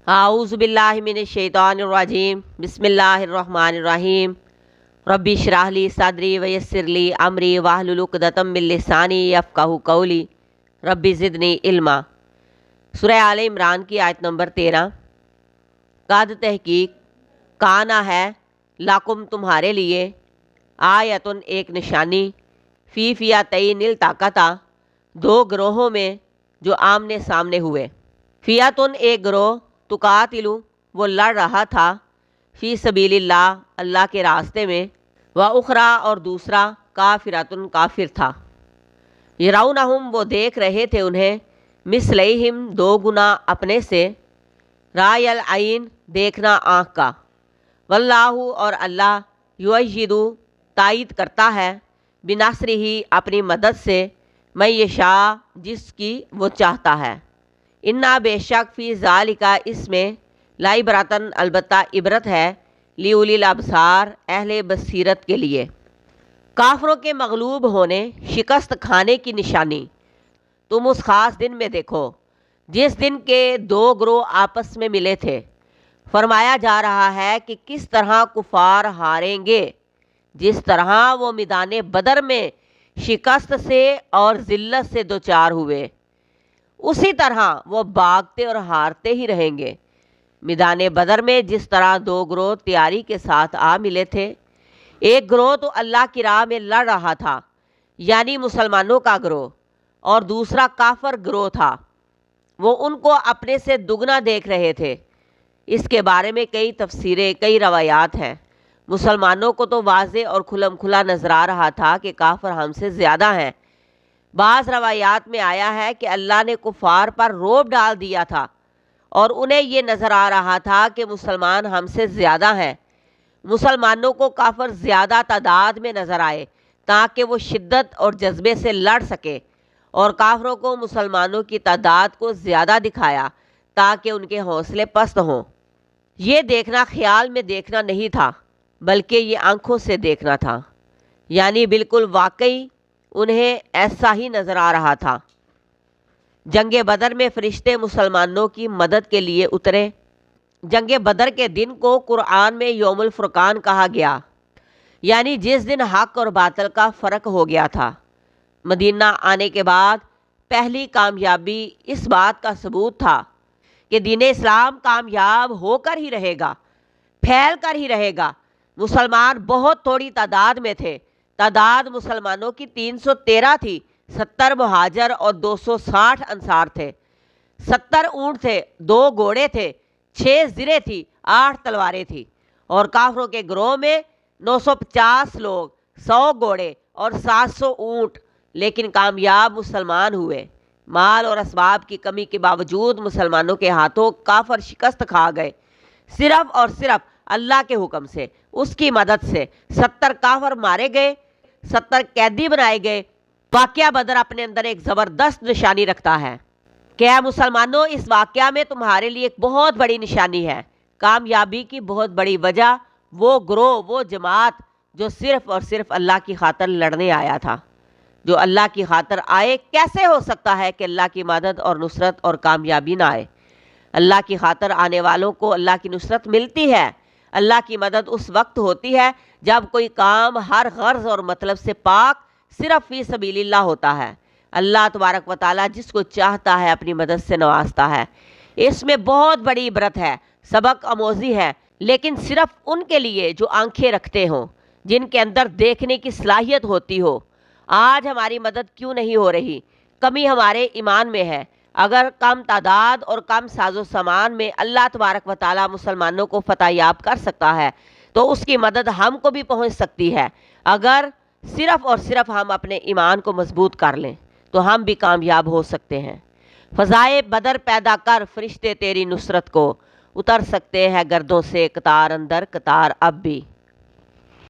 आऊज़ु बिल्लाहि मिनश शैतानिर रजीम बिस्मिल्लाहिर रहमानिर रहीम रब्बि इश्रह ली सदरी व यस्सिर ली अमरी वाहलुल उक़दतम मिन लिसानी यफ़क़हू क़ौली रब्बि ज़िदनी इल्मा। सूरह आल इमरान की आयत नंबर 13। कद तहकीक काना है लाकुम तुम्हारे लिए आयतुन एक निशानी फ़ी फ़ियतैनिल ताक़ता दो ग्रोहों में जो आमने सामने हुए। फ़ियतुन एक ग्रोह तुकातिलु वो लड़ रहा था फ़ी सबीलिल्लाह अल्लाह के रास्ते में, व उखरा और दूसरा काफिरतुन काफिर था। यरौनहुम वो देख रहे थे उन्हें मिसलैहिम दो गुना अपने से, रायल आइन देखना आँख का, वल्लाहु और अल्लाह युअय्यिदु तायीद करता है बिनस्रिही अपनी मदद से मैं यशा जिसकी वो चाहता है। इन्ना बेशक फ़ी ज़ालिका इसमें लाइबरतन अलबत्ता इबरत है लिउलिल अबसार अहले बसीरत के लिए। काफरों के मगलूब होने शिकस्त खाने की निशानी तुम उस ख़ास दिन में देखो जिस दिन के दो ग्रोह आपस में मिले थे। फरमाया जा रहा है कि किस तरह कुफार हारेंगे, जिस तरह वो मैदान बदर में शिकस्त से और ज़िल्लत से दो चार हुए, उसी तरह वो भागते और हारते ही रहेंगे। मैदान बदर में जिस तरह दो ग्रोह तैयारी के साथ आ मिले थे, एक ग्रोह तो अल्लाह की राह में लड़ रहा था यानी मुसलमानों का ग्रोह, और दूसरा काफर ग्रोह था, वो उनको अपने से दुगना देख रहे थे। इसके बारे में कई तफसीरें कई रवायात हैं। मुसलमानों को तो वाज़े और खुलम खुला नजर आ रहा था कि काफर हमसे ज़्यादा हैं। बाज़ रवायात में आया है कि अल्लाह ने कुफार पर रोब डाल दिया था और उन्हें ये नज़र आ रहा था कि मुसलमान हमसे ज़्यादा हैं। मुसलमानों को काफर ज़्यादा तादाद में नज़र आए ताकि वो शिद्दत और जज्बे से लड़ सके, और काफरों को मुसलमानों की तादाद को ज़्यादा दिखाया ताकि उनके हौसले पस्त हों। ये देखना ख्याल में देखना नहीं था बल्कि ये आंखों से देखना था, यानी बिल्कुल वाकई उन्हें ऐसा ही नज़र आ रहा था। जंग बदर में फरिश्ते मुसलमानों की मदद के लिए उतरे। जंग बदर के दिन को कुरान में यौमुल फुरकान कहा गया, यानी जिस दिन हक और बातिल का फ़र्क हो गया था। मदीना आने के बाद पहली कामयाबी इस बात का सबूत था कि दीन इस्लाम कामयाब होकर ही रहेगा, फैल कर ही रहेगा। मुसलमान बहुत थोड़ी तादाद में थे। तादाद मुसलमानों की 313 थी। 70 मुहाजिर और 260 अंसार थे। 70 ऊँट थे, 2 घोड़े थे, 6 ज़िरे थी, 8 तलवारें थी। और काफरों के ग्रोह में 950 लोग, 100 घोड़े और 700 ऊँट, लेकिन कामयाब मुसलमान हुए। माल और असबाब की कमी के बावजूद मुसलमानों के हाथों काफर शिकस्त खा गए। सिर्फ और सिर्फ अल्लाह के हुक्म से, उसकी मदद से 70 काफर मारे गए, 70 कैदी बनाए गए। वाक़या बदर अपने अंदर एक ज़बरदस्त निशानी रखता है। क्या मुसलमानों, इस वाक़या में तुम्हारे लिए एक बहुत बड़ी निशानी है। कामयाबी की बहुत बड़ी वजह वो ग्रोह, वो जमात जो सिर्फ और सिर्फ अल्लाह की खातर लड़ने आया था। जो अल्लाह की खातर आए, कैसे हो सकता है कि अल्लाह की मदद और नुसरत और कामयाबी ना आए। अल्लाह की खातर आने वालों को अल्लाह की नुसरत मिलती है। अल्लाह की मदद उस वक्त होती है जब कोई काम हर गर्ज और मतलब से पाक सिर्फ फ़ी सबीलिल्लाह होता है। अल्लाह तबारक व तआला जिसको चाहता है अपनी मदद से नवाजता है। इसमें बहुत बड़ी इबरत है, सबक आमोज़ी है, लेकिन सिर्फ उनके लिए जो आंखें रखते हों, जिनके अंदर देखने की सलाहियत होती हो। आज हमारी मदद क्यों नहीं हो रही? कमी हमारे ईमान में है। अगर कम तादाद और कम साजो सामान में अल्लाह तबारक व तआला मुसलमानों को फतहयाब कर सकता है तो उसकी मदद हमको भी पहुंच सकती है। अगर सिर्फ और सिर्फ हम अपने ईमान को मजबूत कर लें तो हम भी कामयाब हो सकते हैं। फ़ज़ाए बदर पैदा कर फरिश्ते तेरी नुसरत को, उतर सकते हैं गर्दों से कतार अंदर कतार अब भी।